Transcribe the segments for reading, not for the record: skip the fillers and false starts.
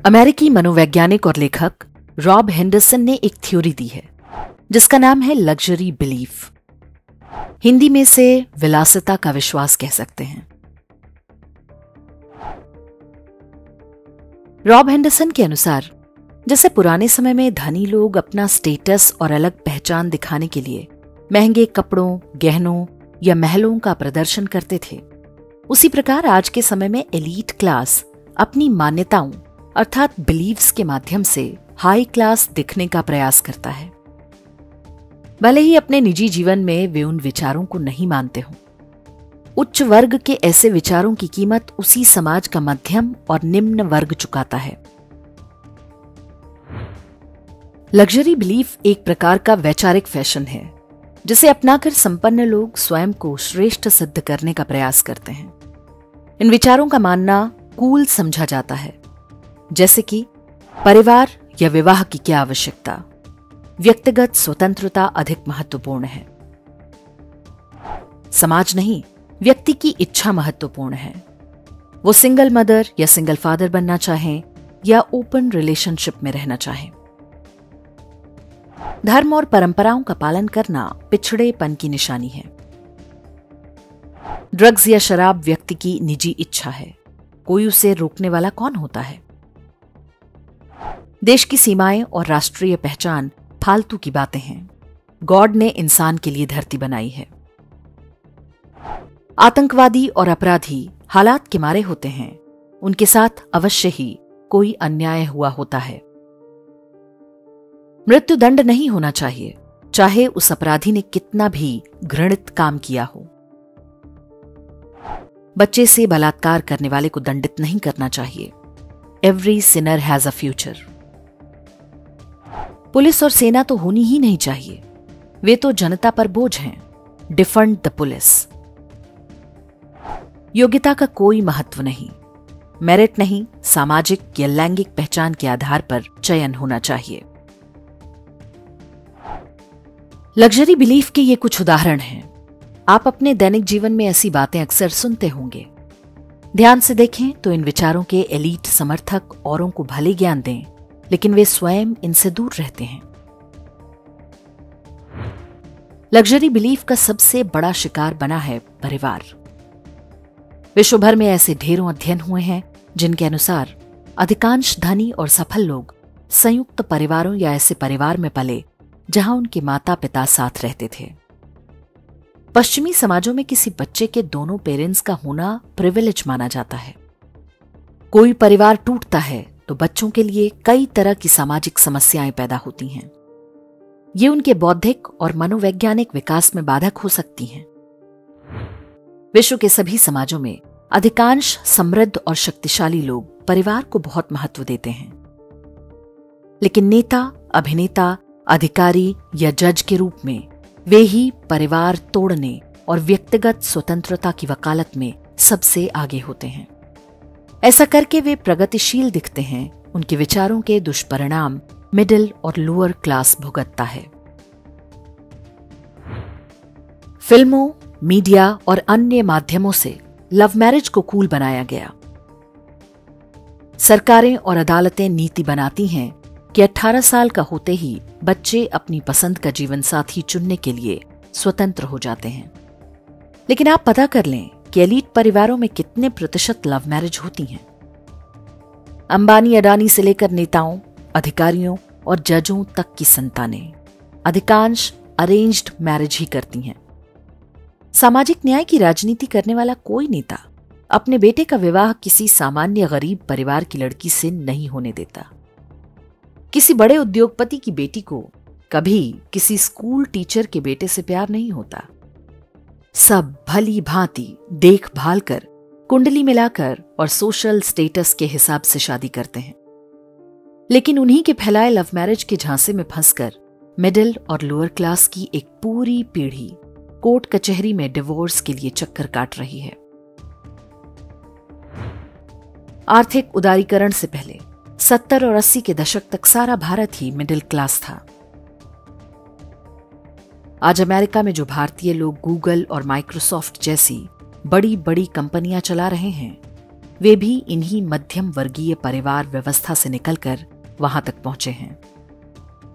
अमेरिकी मनोवैज्ञानिक और लेखक रॉब हेंडरसन ने एक थ्योरी दी है जिसका नाम है लग्जरी बिलीफ। हिंदी में से विलासिता का विश्वास कह सकते हैं। रॉब हेंडरसन के अनुसार जैसे पुराने समय में धनी लोग अपना स्टेटस और अलग पहचान दिखाने के लिए महंगे कपड़ों, गहनों या महलों का प्रदर्शन करते थे, उसी प्रकार आज के समय में एलीट क्लास अपनी मान्यताओं अर्थात बिलीव्स के माध्यम से हाई क्लास दिखने का प्रयास करता है। भले ही अपने निजी जीवन में वे उन विचारों को नहीं मानते हों। उच्च वर्ग के ऐसे विचारों की कीमत उसी समाज का मध्यम और निम्न वर्ग चुकाता है। लग्जरी बिलीफ एक प्रकार का वैचारिक फैशन है जिसे अपनाकर संपन्न लोग स्वयं को श्रेष्ठ सिद्ध करने का प्रयास करते हैं। इन विचारों का मानना कूल समझा जाता है, जैसे कि परिवार या विवाह की क्या आवश्यकता, व्यक्तिगत स्वतंत्रता अधिक महत्वपूर्ण है, समाज नहीं व्यक्ति की इच्छा महत्वपूर्ण है, वो सिंगल मदर या सिंगल फादर बनना चाहें या ओपन रिलेशनशिप में रहना चाहें। धर्म और परंपराओं का पालन करना पिछड़ेपन की निशानी है। ड्रग्स या शराब व्यक्ति की निजी इच्छा है, कोई उसे रोकने वाला कौन होता है। देश की सीमाएं और राष्ट्रीय पहचान फालतू की बातें हैं। गॉड ने इंसान के लिए धरती बनाई है। आतंकवादी और अपराधी हालात के मारे होते हैं, उनके साथ अवश्य ही कोई अन्याय हुआ होता है। मृत्युदंड नहीं होना चाहिए, चाहे उस अपराधी ने कितना भी घृणित काम किया हो। बच्चे से बलात्कार करने वाले को दंडित नहीं करना चाहिए। Every Sinner has a future. Police और सेना तो होनी ही नहीं चाहिए, वे तो जनता पर बोझ हैं। Defund the police. योग्यता का कोई महत्व नहीं, मेरिट नहीं, सामाजिक या लैंगिक पहचान के आधार पर चयन होना चाहिए। लग्जरी बिलीफ के ये कुछ उदाहरण हैं। आप अपने दैनिक जीवन में ऐसी बातें अक्सर सुनते होंगे। ध्यान से देखें तो इन विचारों के एलीट समर्थक औरों को भले ज्ञान दें, लेकिन वे स्वयं इनसे दूर रहते हैं। लग्जरी बिलीफ का सबसे बड़ा शिकार बना है परिवार। विश्व भर में ऐसे ढेरों अध्ययन हुए हैं जिनके अनुसार अधिकांश धनी और सफल लोग संयुक्त परिवारों या ऐसे परिवार में पले जहां उनके माता पिता साथ रहते थे। पश्चिमी समाजों में किसी बच्चे के दोनों पेरेंट्स का होना प्रिविलेज माना जाता है। कोई परिवार टूटता है तो बच्चों के लिए कई तरह की सामाजिक समस्याएं पैदा होती हैं। ये उनके बौद्धिक और मनोवैज्ञानिक विकास में बाधक हो सकती हैं। विश्व के सभी समाजों में अधिकांश समृद्ध और शक्तिशाली लोग परिवार को बहुत महत्व देते हैं, लेकिन नेता, अभिनेता, अधिकारी या जज के रूप में वे ही परिवार तोड़ने और व्यक्तिगत स्वतंत्रता की वकालत में सबसे आगे होते हैं। ऐसा करके वे प्रगतिशील दिखते हैं। उनके विचारों के दुष्परिणाम मिडिल और लोअर क्लास भुगतता है। फिल्मों, मीडिया और अन्य माध्यमों से लव मैरिज को कूल बनाया गया। सरकारें और अदालतें नीति बनाती हैं कि 18 साल का होते ही बच्चे अपनी पसंद का जीवन साथी चुनने के लिए स्वतंत्र हो जाते हैं। लेकिन आप पता कर लें कि एलीट परिवारों में कितने प्रतिशत लव मैरिज होती हैं। अंबानी अडानी से लेकर नेताओं, अधिकारियों और जजों तक की संतानें अधिकांश अरेंज्ड मैरिज ही करती हैं। सामाजिक न्याय की राजनीति करने वाला कोई नेता अपने बेटे का विवाह किसी सामान्य गरीब परिवार की लड़की से नहीं होने देता। किसी बड़े उद्योगपति की बेटी को कभी किसी स्कूल टीचर के बेटे से प्यार नहीं होता। सब भली भांति देखभाल कर, कुंडली मिलाकर और सोशल स्टेटस के हिसाब से शादी करते हैं। लेकिन उन्हीं के फैलाए लव मैरिज के झांसे में फंसकर मिडिल और लोअर क्लास की एक पूरी पीढ़ी कोर्ट कचहरी में डिवोर्स के लिए चक्कर काट रही है। आर्थिक उदारीकरण से पहले 70 और 80 के दशक तक सारा भारत ही मिडिल क्लास था। आज अमेरिका में जो भारतीय लोग गूगल और माइक्रोसॉफ्ट जैसी बड़ी बड़ी कंपनियां चला रहे हैं, वे भी इन्हीं मध्यम वर्गीय परिवार व्यवस्था से निकलकर वहां तक पहुंचे हैं।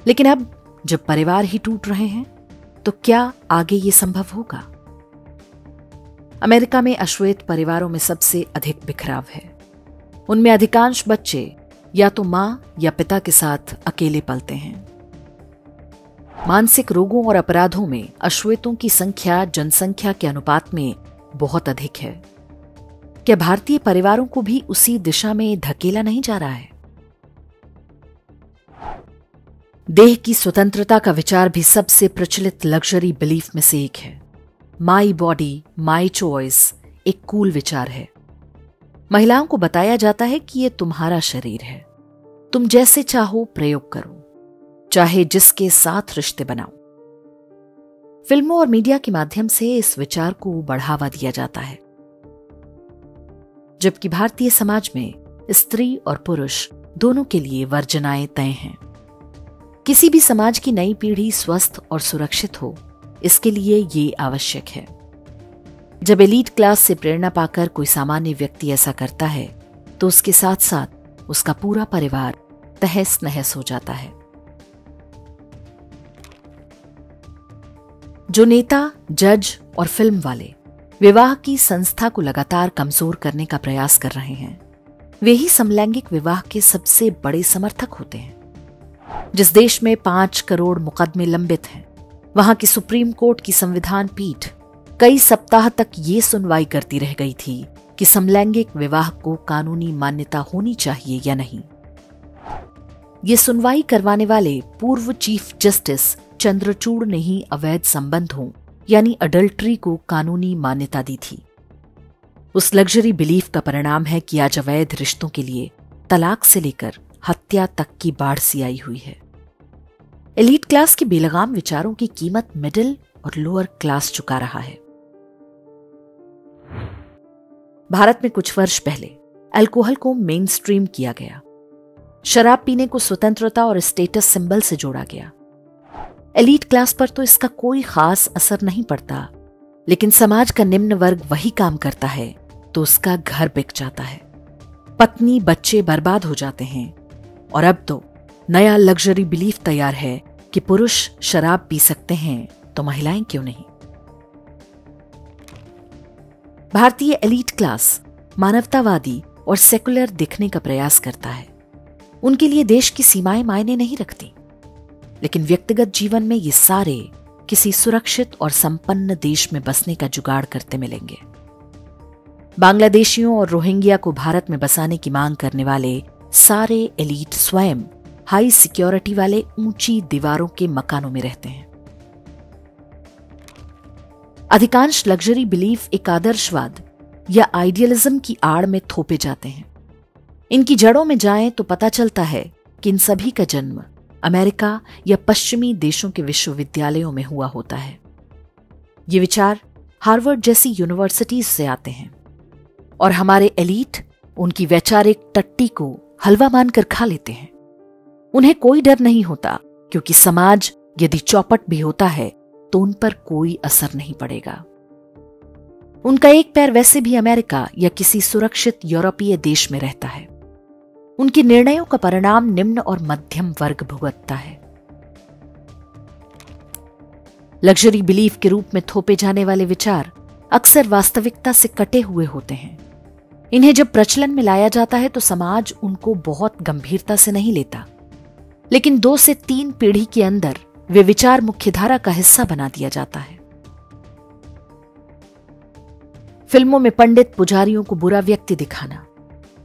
लेकिन अब जब परिवार ही टूट रहे हैं तो क्या आगे ये संभव होगा? अमेरिका में अश्वेत परिवारों में सबसे अधिक बिखराव है। उनमें अधिकांश बच्चे या तो मां या पिता के साथ अकेले पलते हैं। मानसिक रोगों और अपराधों में अश्वेतों की संख्या जनसंख्या के अनुपात में बहुत अधिक है। क्या भारतीय परिवारों को भी उसी दिशा में धकेला नहीं जा रहा है? देह की स्वतंत्रता का विचार भी सबसे प्रचलित लग्जरी बिलीफ में से एक है। माई बॉडी माई चॉइस एक कूल विचार है। महिलाओं को बताया जाता है कि यह तुम्हारा शरीर है, तुम जैसे चाहो प्रयोग करो, चाहे जिसके साथ रिश्ते बनाओ। फिल्मों और मीडिया के माध्यम से इस विचार को बढ़ावा दिया जाता है, जबकि भारतीय समाज में स्त्री और पुरुष दोनों के लिए वर्जनाएं तय हैं। किसी भी समाज की नई पीढ़ी स्वस्थ और सुरक्षित हो, इसके लिए ये आवश्यक है। जब एलीट क्लास से प्रेरणा पाकर कोई सामान्य व्यक्ति ऐसा करता है तो उसके साथ साथ उसका पूरा परिवार तहस नहस हो जाता है। जो नेता, जज और फिल्म वाले विवाह की संस्था को लगातार कमजोर करने का प्रयास कर रहे हैं, वे ही समलैंगिक विवाह के सबसे बड़े समर्थक होते हैं। जिस देश में 5 करोड़ मुकदमे लंबित हैं, वहां की सुप्रीम कोर्ट की संविधान पीठ कई सप्ताह तक ये सुनवाई करती रह गई थी कि समलैंगिक विवाह को कानूनी मान्यता होनी चाहिए या नहीं। ये सुनवाई करवाने वाले पूर्व चीफ जस्टिस चंद्रचूड़ ने ही अवैध संबंधों यानी अडल्ट्री को कानूनी मान्यता दी थी। उस लग्जरी बिलीफ का परिणाम है कि आज अवैध रिश्तों के लिए तलाक से लेकर हत्या तक की बाढ़ सी आई हुई है। एलीट क्लास के बेलगाम विचारों की कीमत मिडिल और लोअर क्लास चुका रहा है। भारत में कुछ वर्ष पहले अल्कोहल को मेन स्ट्रीम किया गया। शराब पीने को स्वतंत्रता और स्टेटस सिंबल से जोड़ा गया। एलीट क्लास पर तो इसका कोई खास असर नहीं पड़ता, लेकिन समाज का निम्न वर्ग वही काम करता है तो उसका घर बिक जाता है, पत्नी बच्चे बर्बाद हो जाते हैं। और अब तो नया लग्जरी बिलीफ तैयार है कि पुरुष शराब पी सकते हैं तो महिलाएं क्यों नहीं। भारतीय एलीट क्लास मानवतावादी और सेकुलर दिखने का प्रयास करता है। उनके लिए देश की सीमाएं मायने नहीं रखती, लेकिन व्यक्तिगत जीवन में ये सारे किसी सुरक्षित और संपन्न देश में बसने का जुगाड़ करते मिलेंगे। बांग्लादेशियों और रोहिंग्या को भारत में बसाने की मांग करने वाले सारे एलीट स्वयं हाई सिक्योरिटी वाले ऊंची दीवारों के मकानों में रहते हैं। अधिकांश लग्जरी बिलीफ एक आदर्शवाद या आइडियलिज्म की आड़ में थोपे जाते हैं। इनकी जड़ों में जाएं तो पता चलता है कि इन सभी का जन्म अमेरिका या पश्चिमी देशों के विश्वविद्यालयों में हुआ होता है। ये विचार हार्वर्ड जैसी यूनिवर्सिटीज से आते हैं और हमारे एलीट उनकी वैचारिक टट्टी को हलवा मानकर खा लेते हैं। उन्हें कोई डर नहीं होता, क्योंकि समाज यदि चौपट भी होता है तो उन पर कोई असर नहीं पड़ेगा। उनका एक पैर वैसे भी अमेरिका या किसी सुरक्षित यूरोपीय देश में रहता है। उनके निर्णयों का परिणाम निम्न और मध्यम वर्ग भुगतता है। लग्जरी बिलीफ के रूप में थोपे जाने वाले विचार अक्सर वास्तविकता से कटे हुए होते हैं। इन्हें जब प्रचलन में लाया जाता है तो समाज उनको बहुत गंभीरता से नहीं लेता, लेकिन 2 से 3 पीढ़ी के अंदर वे विचार मुख्यधारा का हिस्सा बना दिया जाता है। फिल्मों में पंडित पुजारियों को बुरा व्यक्ति दिखाना,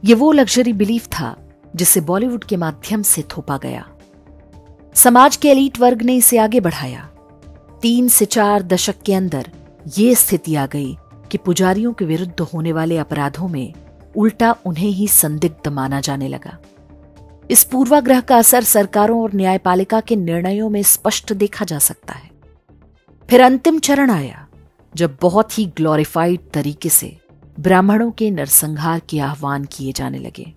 ये वो लग्जरी बिलीफ था जिसे बॉलीवुड के माध्यम से थोपा गया। समाज के एलीट वर्ग ने इसे आगे बढ़ाया। 3 से 4 दशक के अंदर ये स्थिति आ गई कि पुजारियों के विरुद्ध होने वाले अपराधों में उल्टा उन्हें ही संदिग्ध माना जाने लगा। इस पूर्वाग्रह का असर सरकारों और न्यायपालिका के निर्णयों में स्पष्ट देखा जा सकता है। फिर अंतिम चरण आया जब बहुत ही ग्लोरिफाइड तरीके से ब्राह्मणों के नरसंहार के आह्वान किए जाने लगे।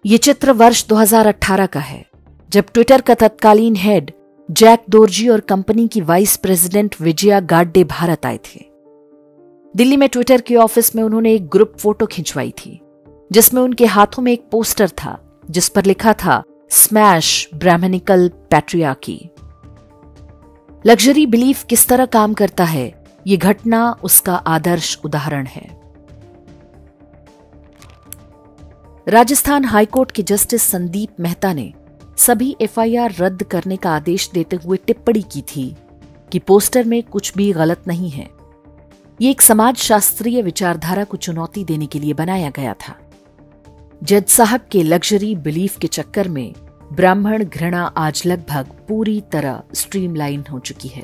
ये चित्र वर्ष 2018 का है, जब ट्विटर का तत्कालीन हेड जैक दोर्जी और कंपनी की वाइस प्रेसिडेंट विजया गाड्डे भारत आए थे। दिल्ली में ट्विटर के ऑफिस में उन्होंने एक ग्रुप फोटो खिंचवाई थी जिसमें उनके हाथों में एक पोस्टर था जिस पर लिखा था smash Brahmanical patriarchy. Luxury belief किस तरह काम करता है, ये घटना उसका आदर्श उदाहरण है। राजस्थान हाईकोर्ट के जस्टिस संदीप मेहता ने सभी एफआईआर रद्द करने का आदेश देते हुए टिप्पणी की थी कि पोस्टर में कुछ भी गलत नहीं है। ये एक समाज शास्त्रीय विचारधारा को चुनौती देने के लिए बनाया गया था। जज साहब के लग्जरी बिलीफ के चक्कर में ब्राह्मण घृणा आज लगभग पूरी तरह स्ट्रीमलाइन हो चुकी है।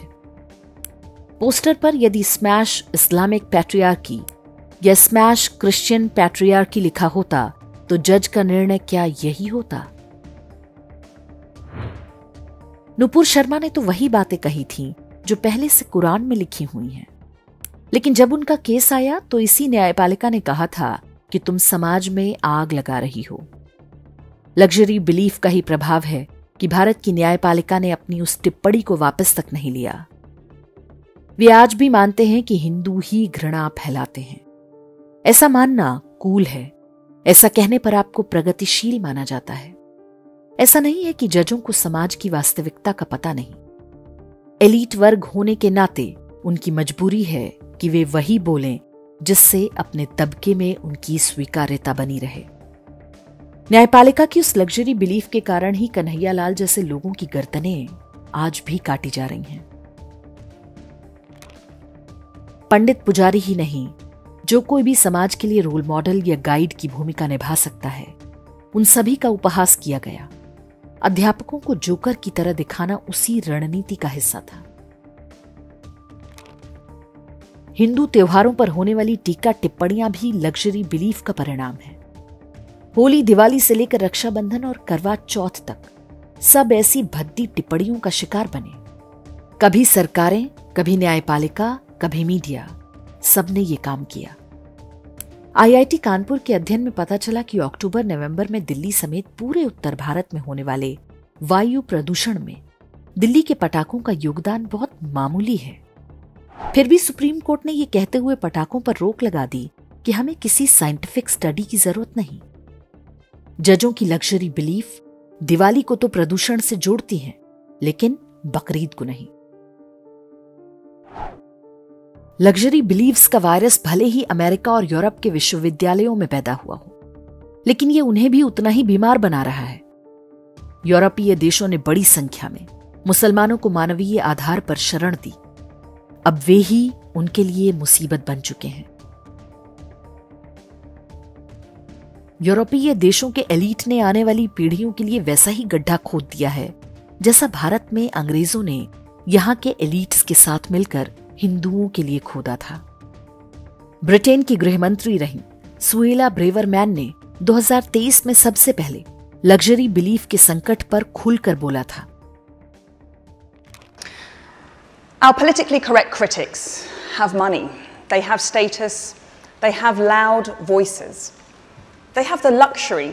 पोस्टर पर यदि स्मैश इस्लामिक पैट्रियार्की या स्मैश क्रिश्चियन पैट्रियार्की लिखा होता तो जज का निर्णय क्या यही होता? नुपुर शर्मा ने तो वही बातें कही थीं जो पहले से कुरान में लिखी हुई हैं। लेकिन जब उनका केस आया तो इसी न्यायपालिका ने कहा था कि तुम समाज में आग लगा रही हो। लग्जरी बिलीफ का ही प्रभाव है कि भारत की न्यायपालिका ने अपनी उस टिप्पणी को वापस तक नहीं लिया। वे आज भी मानते हैं कि हिंदू ही घृणा फैलाते हैं। ऐसा मानना कूल है। ऐसा कहने पर आपको प्रगतिशील माना जाता है। ऐसा नहीं है कि जजों को समाज की वास्तविकता का पता नहीं। एलीट वर्ग होने के नाते उनकी मजबूरी है कि वे वही बोलें जिससे अपने तबके में उनकी स्वीकार्यता बनी रहे। न्यायपालिका की उस लग्जरी बिलीफ के कारण ही कन्हैयालाल जैसे लोगों की गर्दनें आज भी काटी जा रही हैं। पंडित पुजारी ही नहीं, जो कोई भी समाज के लिए रोल मॉडल या गाइड की भूमिका निभा सकता है, उन सभी का उपहास किया गया। अध्यापकों को जोकर की तरह दिखाना उसी रणनीति का हिस्सा था। हिंदू त्योहारों पर होने वाली टीका टिप्पणियां भी लग्जरी बिलीफ का परिणाम है। होली, दिवाली से लेकर रक्षाबंधन और करवा चौथ तक सब ऐसी भद्दी टिप्पणियों का शिकार बने। कभी सरकारें, कभी न्यायपालिका, कभी मीडिया, सबने ये काम किया। आईआईटी कानपुर के अध्ययन में पता चला कि अक्टूबर-नवंबर में दिल्ली समेत पूरे उत्तर भारत में होने वाले वायु प्रदूषण में दिल्ली के पटाखों का योगदान बहुत मामूली है। फिर भी सुप्रीम कोर्ट ने यह कहते हुए पटाखों पर रोक लगा दी कि हमें किसी साइंटिफिक स्टडी की जरूरत नहीं। जजों की लग्जरी बिलीफ दिवाली को तो प्रदूषण से जोड़ती है, लेकिन बकरीद को नहीं। लग्जरी बिलीव्स का वायरस भले ही अमेरिका और यूरोप के विश्वविद्यालयों में पैदा हुआ हो, लेकिन यह उन्हें भी उतना ही बीमार बना रहा है। यूरोपीय देशों ने बड़ी संख्या में मुसलमानों को मानवीय आधार पर शरण दी। अब वे ही उनके लिए मुसीबत बन चुके हैं। यूरोपीय देशों के एलीट ने आने वाली पीढ़ियों के लिए वैसा ही गड्ढा खोद दिया है जैसा भारत में अंग्रेजों ने यहां के एलीट्स के साथ मिलकर हिंदुओं के लिए खोदा था। ब्रिटेन की गृहमंत्री रही सुएला ब्रेवरमैन ने 2023 में सबसे पहले लग्जरी बिलीफ के संकट पर खुलकर बोला था। Our politically correct critics have money, they have status, they have loud voices. They have the luxury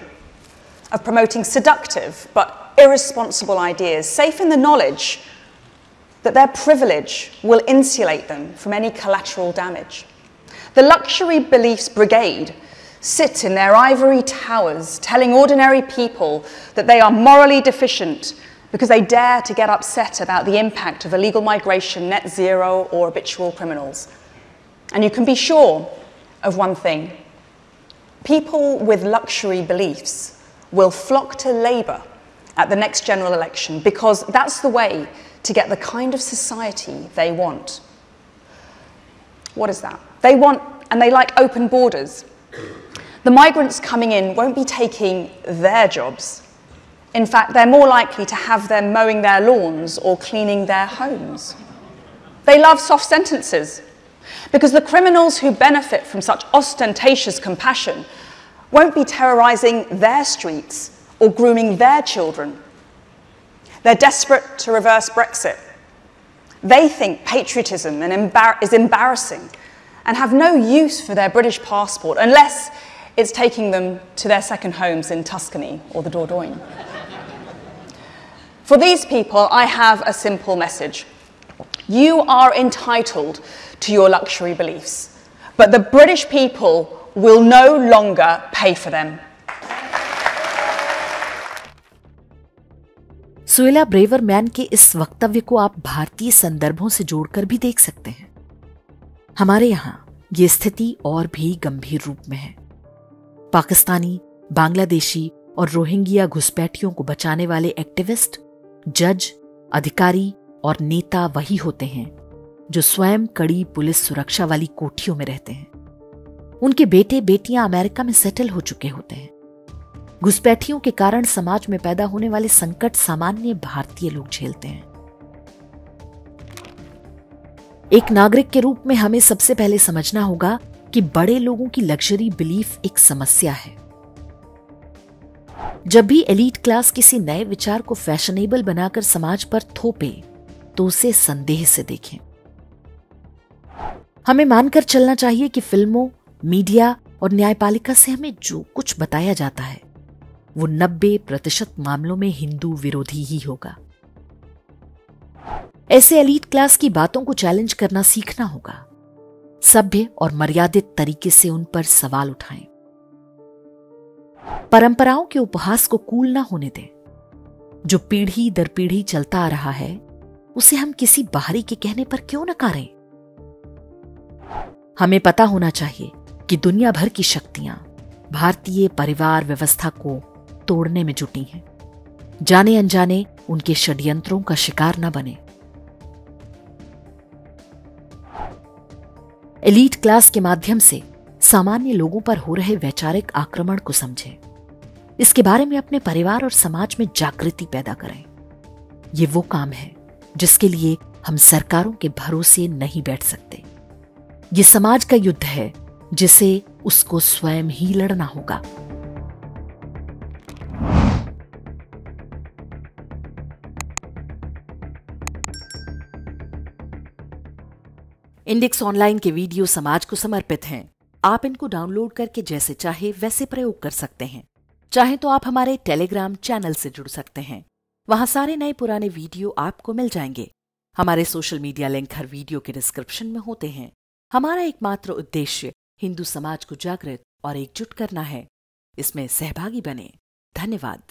of promoting seductive but irresponsible ideas, safe in the knowledge that their privilege will insulate them from any collateral damage. The luxury beliefs brigade sit in their ivory towers telling ordinary people that they are morally deficient because they dare to get upset about the impact of illegal migration, net zero, or habitual criminals. And you can be sure of one thing. People with luxury beliefs will flock to Labour at the next general election because that's the way to get the kind of society they want. What is that? They want, and they like, open borders. The migrants coming in won't be taking their jobs. In fact, they're more likely to have them mowing their lawns or cleaning their homes. They love soft sentences because the criminals who benefit from such ostentatious compassion won't be terrorizing their streets or grooming their children. They're desperate to reverse Brexit. They think patriotism is embarrassing and have no use for their British passport unless it's taking them to their second homes in Tuscany or the Dordogne. For these people, I have a simple message. You are entitled to your luxury beliefs, but the British people will no longer pay for them. Suella Braverman के इस वक्तव्य को आप भारतीय संदर्भों से जोड़कर भी देख सकते हैं। हमारे यहां ये स्थिति और भी गंभीर रूप में है। पाकिस्तानी, बांग्लादेशी और रोहिंग्या घुसपैठियों को बचाने वाले एक्टिविस्ट, जज, अधिकारी और नेता वही होते हैं जो स्वयं कड़ी पुलिस सुरक्षा वाली कोठियों में रहते हैं। उनके बेटे बेटियां अमेरिका में सेटल हो चुके होते हैं। घुसपैठियों के कारण समाज में पैदा होने वाले संकट सामान्य भारतीय लोग झेलते हैं। एक नागरिक के रूप में हमें सबसे पहले समझना होगा कि बड़े लोगों की लग्जरी बिलीफ एक समस्या है। जब भी एलीट क्लास किसी नए विचार को फैशनेबल बनाकर समाज पर थोपे तो उसे संदेह से देखें। हमें मानकर चलना चाहिए कि फिल्मों, मीडिया और न्यायपालिका से हमें जो कुछ बताया जाता है वो 90% मामलों में हिंदू विरोधी ही होगा। ऐसे एलीट क्लास की बातों को चैलेंज करना सीखना होगा। सभ्य और मर्यादित तरीके से उन पर सवाल उठाएं। परंपराओं के उपहास को कूल ना होने दें। जो पीढ़ी दर पीढ़ी चलता आ रहा है उसे हम किसी बाहरी के कहने पर क्यों नकारें। हमें पता होना चाहिए कि दुनिया भर की शक्तियां भारतीय परिवार व्यवस्था को तोड़ने में जुटी हैं। जाने अनजाने उनके षड्यंत्रों का शिकार न बने। एलीट क्लास के माध्यम से सामान्य लोगों पर हो रहे वैचारिक आक्रमण को समझें। इसके बारे में अपने परिवार और समाज में जागृति पैदा करें। ये वो काम है जिसके लिए हम सरकारों के भरोसे नहीं बैठ सकते। ये समाज का युद्ध है जिसे उसको स्वयं ही लड़ना होगा। इंडेक्स ऑनलाइन के वीडियो समाज को समर्पित हैं। आप इनको डाउनलोड करके जैसे चाहे वैसे प्रयोग कर सकते हैं। चाहे तो आप हमारे टेलीग्राम चैनल से जुड़ सकते हैं। वहां सारे नए पुराने वीडियो आपको मिल जाएंगे। हमारे सोशल मीडिया लिंक हर वीडियो के डिस्क्रिप्शन में होते हैं। हमारा एकमात्र उद्देश्य हिंदू समाज को जागृत और एकजुट करना है। इसमें सहभागी बने। धन्यवाद।